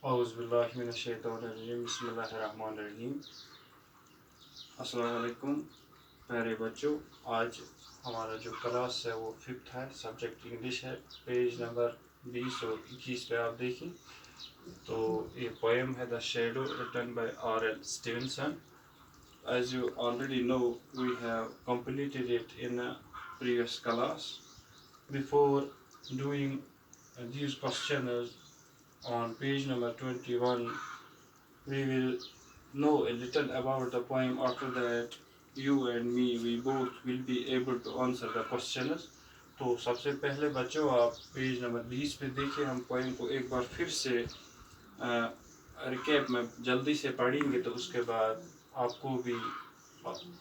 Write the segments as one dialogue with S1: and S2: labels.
S1: اعوذ باللہ من الشیطان الرجیم بسم اللہ الرحمن الرحیم السلام علیکم پیارے بچوں. آج ہمارا جو کلاس ہے وہ 5th ہے, سبجیکٹ انگلش ہے. پیج نمبر 20 اور 21 پہ آپ دیکھیں تو یہ پوئم ہے the shadow written by R.L. Stevenson. As you already know, we have completed it in a previous class. Before doing these questions on page number 21, we will know a little about the poem. After that, you and me, we both will be able to answer the questions. تو سب سے پہلے بچوں آپ page number 20 پہ دیکھیں. ہم poem کو ایک بار پھر سے ریکیپ میں جلدی سے پڑھیں گے تو اس کے بعد آپ کو بھی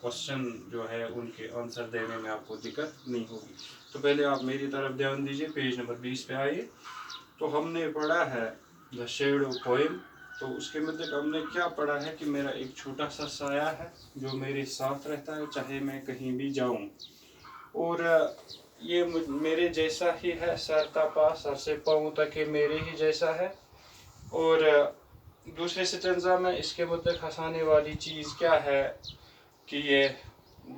S1: کوشچن جو ہے ان کے آنسر دینے میں آپ کو دقت نہیں ہوگی. تو پہلے آپ میری طرف دھیان دیجیے, پیج نمبر 20 پہ آئیے. تو ہم نے پڑھا ہے دا شیڈو پوئم. تو اس کے مطلب ہم نے کیا پڑھا ہے کہ میرا ایک چھوٹا سا سایہ ہے جو میرے ساتھ رہتا ہے چاہے میں کہیں بھی جاؤں, اور یہ میرے جیسا ہی ہے, سر تا پا, سر سے پاؤں تک یہ میرے ہی جیسا ہے. اور دوسرے سٹنزا میں اس کے متعلق ہنسانے والی چیز کیا ہے کہ یہ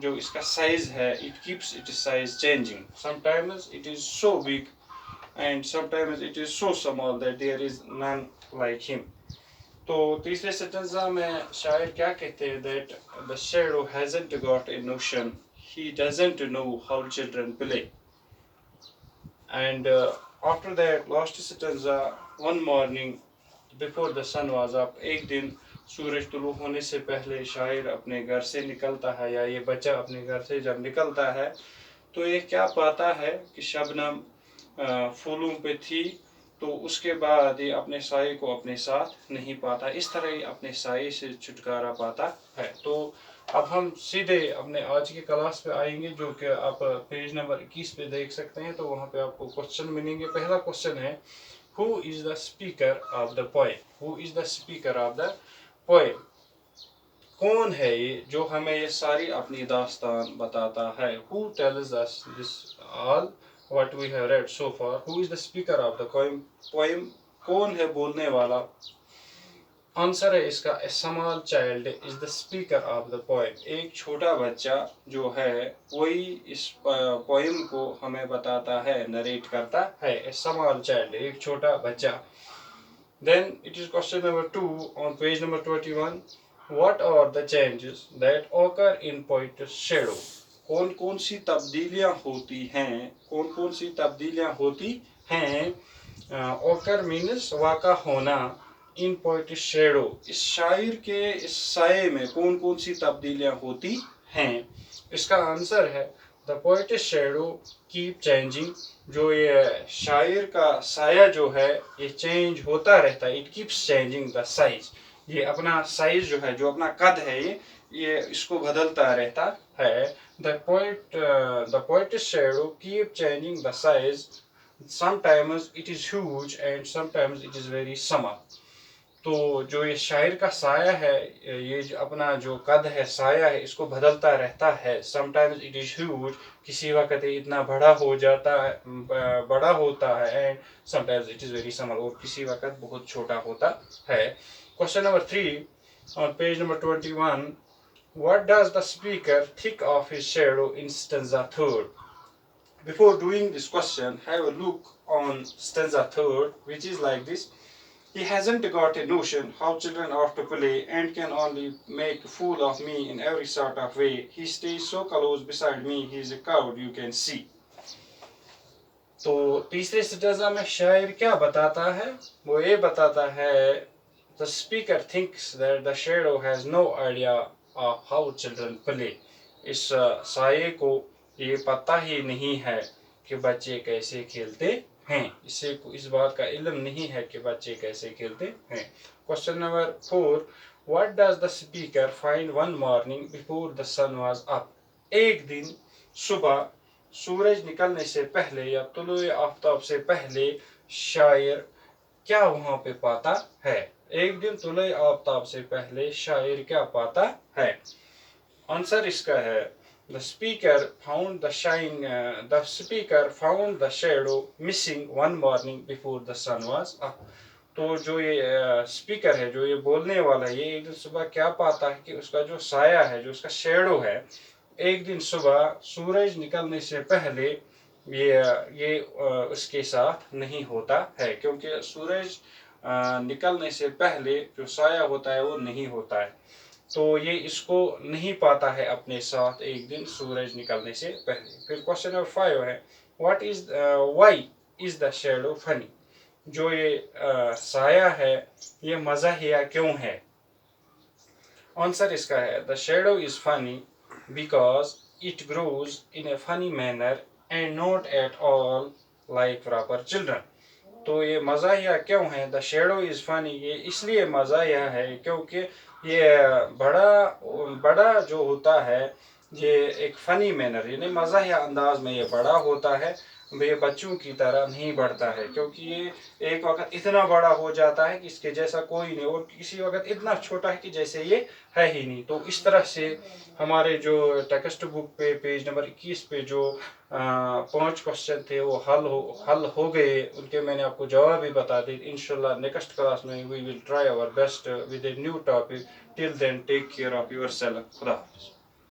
S1: جو اس کا سائز ہے, it keeps it size changing. Some times it is so big and sometimes it is so small that there is none like him. تو تیسرے سٹنزا میں شاعر کیا کہتے ہیں that the shadow hasn't got a notion, he doesn't know how children play. And after that last stanza, one morning before the sun was up, ایک دن سورج طلوع ہونے سے پہلے شاعر اپنے گھر سے نکلتا ہے, یا یہ بچہ اپنے گھر سے جب نکلتا ہے تو یہ کیا پاتا ہے کہ شبنم پھولوں پہ تھی, تو اس کے بعد یہ اپنے سائے کو اپنے ساتھ نہیں پاتا. اس طرح یہ اپنے سائے سے چھٹکارا پاتا ہے. تو اب ہم سیدھے اپنے آج کے کلاس پہ آئیں گے, جو کہ آپ پیج نمبر 21 پہ دیکھ سکتے ہیں. تو وہاں پہ آپ کو کوشچن ملیں گے. پہلا کوشچن ہے, who is the speaker of the poem. Who is the speaker of the poem. کون ہے یہ جو ہمیں یہ ساری اپنی داستان بتاتا ہے. Who tells us this all what we have read so far. Who is the speaker of the poem. کون ہے بولنے والا. آنسر ہے اس کا, a small child is the speaker of the poem. ایک چھوٹا بچہ جو ہے وہی اس پوئم کو ہمیں بتاتا ہے, نریٹ کرتا ہے. a small child, ایک چھوٹا بچہ. Then it is question number 2 on page number 21. What are the changes that occur in poet's shadow. کون کون سی تبدیلیاں ہوتی ہیں, کون کون سی تبدیلیاں ہوتی ہیں. occur means واقع ہونا, in poet's shadow, اس شاعر کے اس سائے میں کون کون سی تبدیلیاں ہوتی ہیں. اس کا آنسر ہے the poet's shadow keep changing. جو یہ شاعر کا سایہ جو ہے یہ چینج ہوتا رہتا ہے. it keeps changing the size. یہ اپنا سائز جو ہے, جو اپنا قد ہے, یہ اس کو بدلتا رہتا ہے. The poet's shadow keep changing the size. Sometimes it is huge and sometimes it is very small. تو جو یہ شاعر کا سایہ ہے, یہ جو اپنا جو قد ہے, سایہ ہے, اس کو بدلتا رہتا ہے. Sometimes it is huge, کسی وقت یہ اتنا بڑا ہو جاتا ہے, بڑا ہوتا ہے. And sometimes it is very small, اور کسی وقت بہت چھوٹا ہوتا ہے. Question number 3 on page number 21. What does the speaker think of his shadow in stanza 3rd? Before doing this question, have a look on stanza 3rd, which is like this. He hasn't got a notion how children are to play and can only make a fool of me in every sort of way. He stays so close beside me, he is a coward you can see. تو تیسرے سٹنزا میں شاعر کیا بتاتا ہے, وہ یہ بتاتا ہے the speaker thinks that the shadow has no idea of how children play. اس سائے کو یہ پتہ ہی نہیں ہے کہ بچے کیسے کھیلتے ہیں, اسے اس بات کا علم نہیں ہے کہ بچے کیسے کھیلتے ہیں. Question number 4. What does the speaker find one morning before the sun was up? ایک دن صبح سورج نکلنے سے پہلے یا طلوع آفتاب سے پہلے شاعر کیا وہاں پہ پاتا ہے. ایک دن طلوع آفتاب سے پہلے شاعر کیا پاتا ہے. آنسر اس کا ہے the speaker found the shadow missing one morning before the sun was up. تو جو یہ اسپیکر ہے, جو یہ بولنے والا ہے, یہ ایک دن صبح کیا پاتا ہے کہ اس کا جو سایہ ہے, جو اس کا شیڈو ہے, ایک دن صبح سورج نکلنے سے پہلے یہ اس کے ساتھ نہیں ہوتا ہے, کیونکہ سورج نکلنے سے پہلے جو سایہ ہوتا ہے وہ نہیں ہوتا ہے. تو یہ اس کو نہیں پاتا ہے اپنے ساتھ ایک دن سورج نکلنے سے پہلے. پھر کوشچن نمبر 5 ہے, وائی از دا شیڈو فنی؟ جو یہ سایہ ہے یہ مزاحیہ کیوں ہے؟ آنسر اس کا ہے, دا shadow is funny because it grows in a funny manner and not at all like proper children. تو یہ مزاحیہ کیوں ہے؟ دا شیڈو از فنی, یہ اس لیے مزاحیہ ہے کیونکہ یہ بڑا جو ہوتا ہے یہ ایک فنی مینر یعنی مزاحیہ انداز میں یہ بڑا ہوتا ہے, یہ بچوں کی طرح نہیں بڑھتا ہے, کیونکہ یہ ایک وقت اتنا بڑا ہو جاتا ہے کہ اس کے جیسا کوئی نہیں, اور کسی وقت اتنا چھوٹا ہے کہ جیسے یہ ہے ہی نہیں. تو اس طرح سے ہمارے جو ٹیکسٹ بک پہ پیج نمبر 21 پہ جو 5 کوشچن تھے وہ حل ہو گئے, ان کے میں نے آپ کو جواب بھی بتا دی. انشاءاللہ نیکسٹ کلاس میں we will try our best with a new topic. Till then, take care of yourself. خدا حافظ.